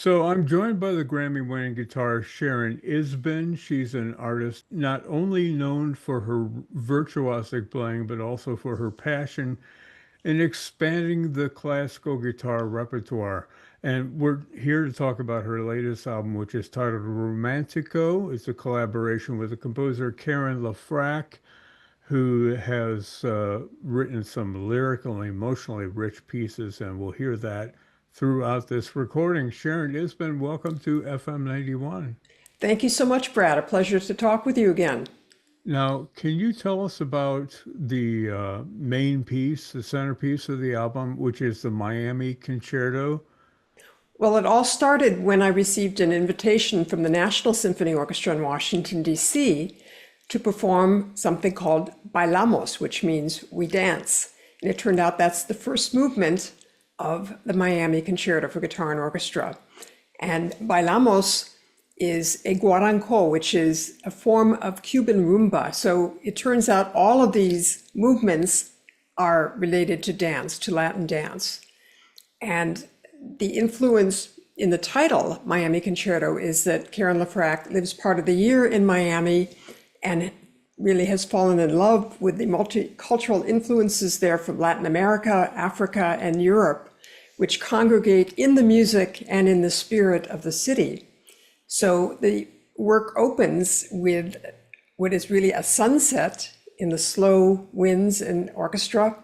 So I'm joined by the Grammy-winning guitarist Sharon Isbin. She's an artist not only known for her virtuosic playing, but also for her passion in expanding the classical guitar repertoire. And we're here to talk about her latest album, which is titled Romantico. It's a collaboration with the composer Karen LaFrac, who has written some lyrical and emotionally rich pieces, and we'll hear that throughout this recording. Sharon Isbin, welcome to FM 91. Thank you so much, Brad. A pleasure to talk with you again. Now, can you tell us about the main piece, the centerpiece of the album, which is the Miami Concerto? Well, it all started when I received an invitation from the National Symphony Orchestra in Washington, D.C. to perform something called Bailamos, which means we dance. And it turned out that's the first movement of the Miami Concerto for Guitar and Orchestra. And Bailamos is a guaranco, which is a form of Cuban rumba. So it turns out all of these movements are related to dance, to Latin dance. And the influence in the title, Miami Concerto, is that Karen LaFrac lives part of the year in Miami and really has fallen in love with the multicultural influences there from Latin America, Africa, and Europe, which congregate in the music and in the spirit of the city. So the work opens with what is really a sunset in the slow winds and orchestra.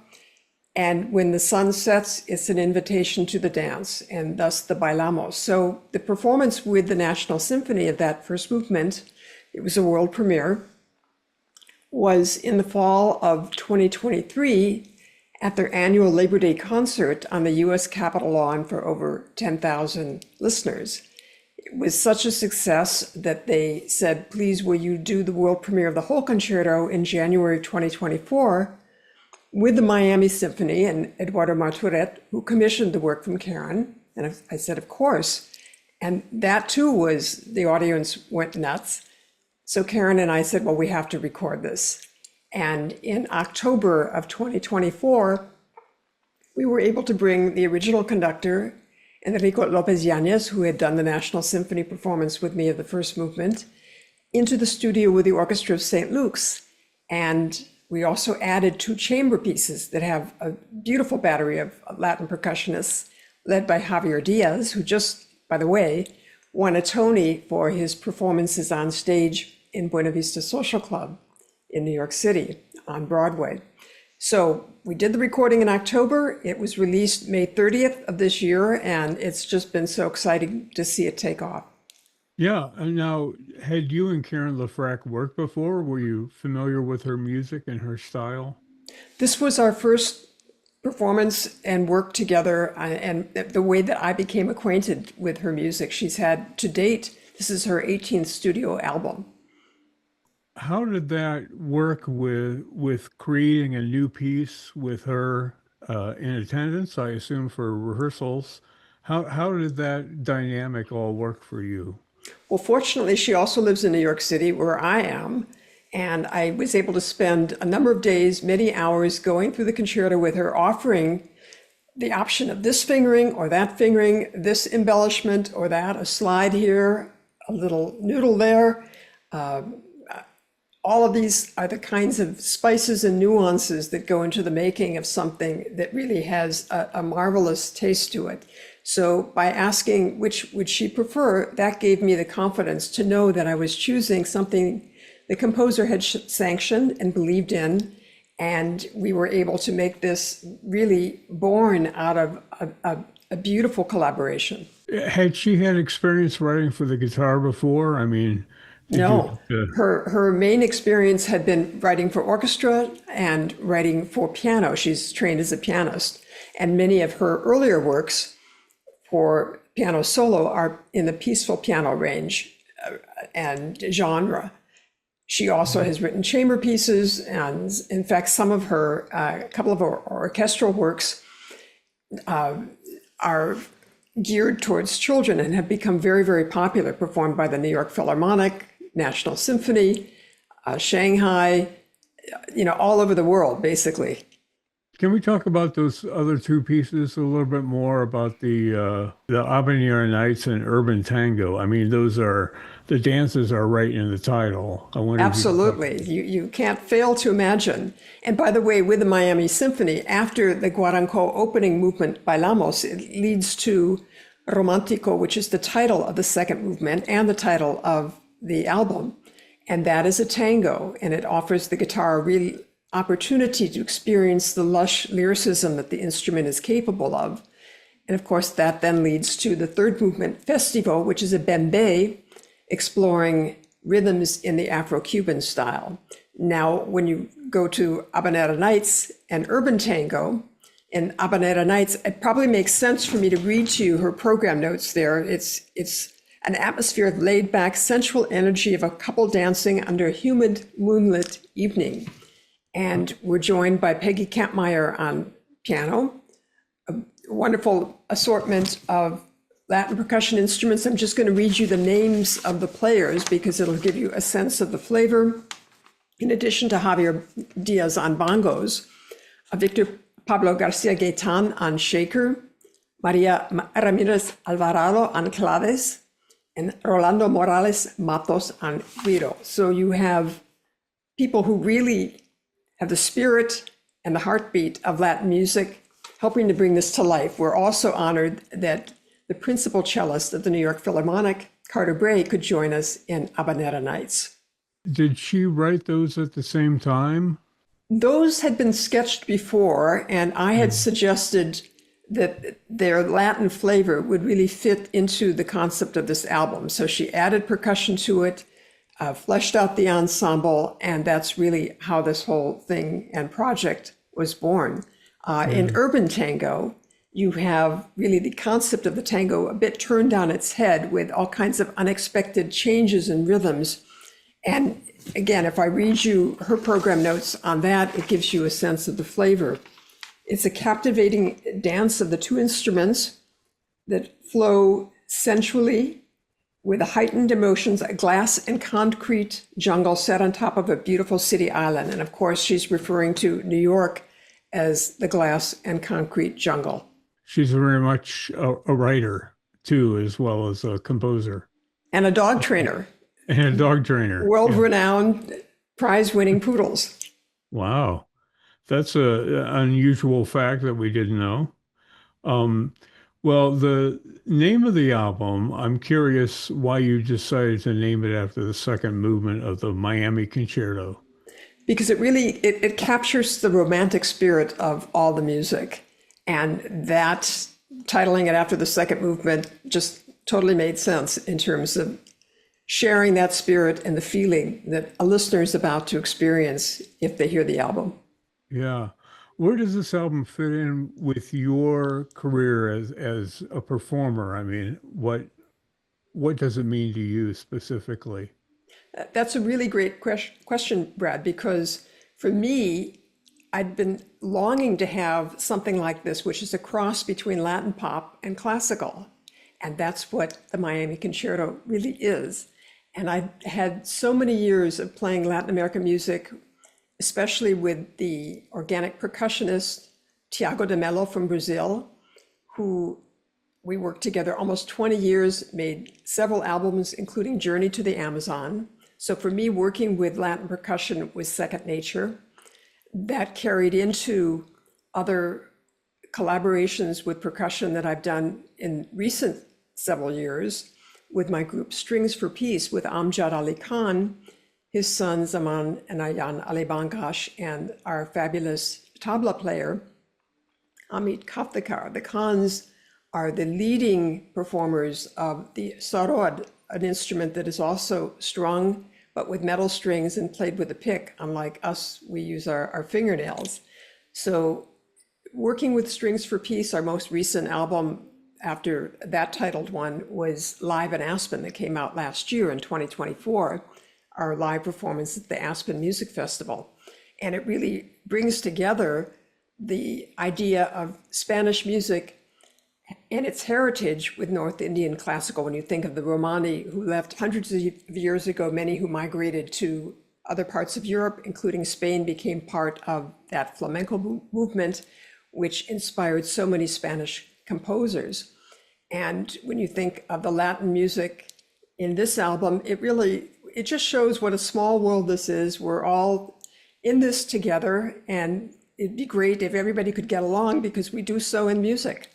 And when the sun sets, it's an invitation to the dance, and thus the Bailamos. So the performance with the National Symphony of that first movement, it was a world premiere, was in the fall of 2023 at their annual Labor Day concert on the US Capitol lawn for over 10,000 listeners. It was such a success that they said, please, will you do the world premiere of the whole concerto in January 2024 with the Miami Symphony and Eduardo Marturet, who commissioned the work from Karen. And I said, of course. And that too was, the audience went nuts. So Karen and I said, well, we have to record this. And in October of 2024, we were able to bring the original conductor, Enrico Lopez Yanez, who had done the National Symphony performance with me of the first movement, into the studio with the Orchestra of St. Luke's. And we also added two chamber pieces that have a beautiful battery of Latin percussionists led by Javier Diaz, who just, by the way, won a Tony for his performances on stage in Buena Vista Social Club in New York City on Broadway. So we did the recording in October. It was released May 30th of this year, and it's just been so exciting to see it take off. Yeah, and now, had you and Karen LaFrac worked before? Were you familiar with her music and her style? This was our first performance and work together, and the way that I became acquainted with her music. She's had, to date, this is her 18th studio album. How did that work with creating a new piece with her in attendance, I assume, for rehearsals? How did that dynamic all work for you? Well, fortunately, she also lives in New York City, where I am, and I was able to spend a number of days, many hours, going through the concerto with her, offering the option of this fingering or that fingering, this embellishment or that, a slide here, a little noodle there. All of these are the kinds of spices and nuances that go into the making of something that really has a marvelous taste to it. So by asking which would she prefer, that gave me the confidence to know that I was choosing something the composer had sanctioned and believed in, and we were able to make this really born out of a beautiful collaboration. Had she had experience writing for the guitar before? I mean, No, her main experience had been writing for orchestra and writing for piano. She's trained as a pianist, and many of her earlier works for piano solo are in the peaceful piano range and genre. She also has written chamber pieces, and in fact, some of her, a couple of her orchestral works are geared towards children and have become very, very popular, performed by the New York Philharmonic, National Symphony, Shanghai, all over the world, basically. Can we talk about those other two pieces a little bit more about the Habanera Nights and Urban Tango? I mean, those are the dances are right in the title. I wonder if you could talk. Absolutely. You can't fail to imagine. And by the way, with the Miami Symphony, after the Guaranco opening movement, Bailamos, it leads to Romantico, which is the title of the second movement and the title of the album. And that is a tango, and it offers the guitar a real opportunity to experience the lush lyricism that the instrument is capable of. And of course, that then leads to the third movement, Festivo, which is a bembe, exploring rhythms in the Afro-Cuban style. Now, when you go to Habanera Nights and Urban Tango, in Habanera Nights, it probably makes sense for me to read to you her program notes there. It's an atmosphere of laid-back, sensual energy of a couple dancing under a humid, moonlit evening. And we're joined by Peggy Kampmeyer on piano, a wonderful assortment of Latin percussion instruments. I'm just going to read you the names of the players because it'll give you a sense of the flavor. In addition to Javier Diaz on bongos, Victor Pablo Garcia Gaetan on shaker, Maria Ramirez Alvarado on claves, and Rolando Morales Matos on güiro. So you have people who really have the spirit and the heartbeat of Latin music helping to bring this to life. We're also honored that the principal cellist of the New York Philharmonic, Carter Bray, could join us in Habanera Nights. Did she write those at the same time? Those had been sketched before, and I had suggested that their Latin flavor would really fit into the concept of this album. So she added percussion to it, fleshed out the ensemble, and that's really how this whole thing and project was born. In Urban Tango, you have really the concept of the tango a bit turned on its head with all kinds of unexpected changes in rhythms. And again, if I read you her program notes on that, it gives you a sense of the flavor. It's a captivating dance of the two instruments that flow sensually with the heightened emotions, a glass and concrete jungle set on top of a beautiful city island. And of course, she's referring to New York as the glass and concrete jungle. She's very much a writer too, as well as a composer And a dog trainer, and a dog trainer. Yeah. world-renowned prize-winning poodles. Wow. That's a unusual fact that we didn't know. Well, the name of the album, I'm curious why you decided to name it after the second movement of the Miami Concerto. Because it really, it captures the romantic spirit of all the music. And that, titling it after the second movement, just totally made sense in terms of sharing that spirit and the feeling that a listener is about to experience if they hear the album. Yeah. Where does this album fit in with your career as a performer? I mean, what does it mean to you specifically? That's a really great question, Brad, because for me, I'd been longing to have something like this, which is a cross between Latin pop and classical. And that's what the Miami Concerto really is. And I had so many years of playing Latin American music, especially with the organic percussionist Tiago de Mello from Brazil, who we worked together almost 20 years, made several albums, including Journey to the Amazon. So for me, working with Latin percussion was second nature. That carried into other collaborations with percussion that I've done in recent several years with my group Strings for Peace with Amjad Ali Khan, his son Zaman and Ayan Ali Bangash, and our fabulous tabla player, Amit Kaftakar. The Khans are the leading performers of the sarod, an instrument that is also strung, but with metal strings and played with a pick. Unlike us, we use our fingernails. So working with Strings for Peace, our most recent album after that titled one was Live in Aspen that came out last year in 2024, our live performance at the Aspen Music Festival. And it really brings together the idea of Spanish music and its heritage with North Indian classical. When you think of the Romani who left hundreds of years ago, many who migrated to Other parts of Europe, including Spain, became part of that flamenco movement, which inspired so many Spanish composers. And when you think of the Latin music in this album, it just shows what a small world this is. We're all in this together, and it'd be great if everybody could get along because we do so in music.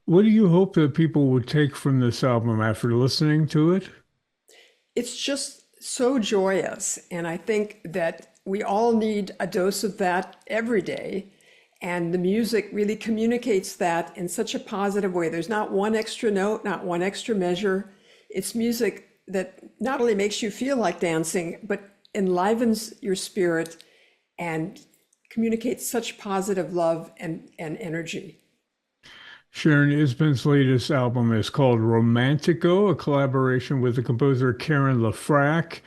What do you hope that people would take from this album after listening to it? It's just so joyous, and I think that we all need a dose of that every day. And the music really communicates that in such a positive way. There's not one extra note, not one extra measure. It's music that not only makes you feel like dancing, but enlivens your spirit and communicates such positive love and energy. Sharon Isbin's latest album is called Romantico, a collaboration with the composer Karen LaFrac.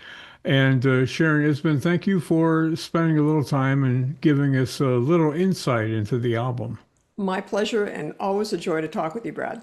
And Sharon Isbin, thank you for spending a little time and giving us a little insight into the album. My pleasure, and always a joy to talk with you, Brad.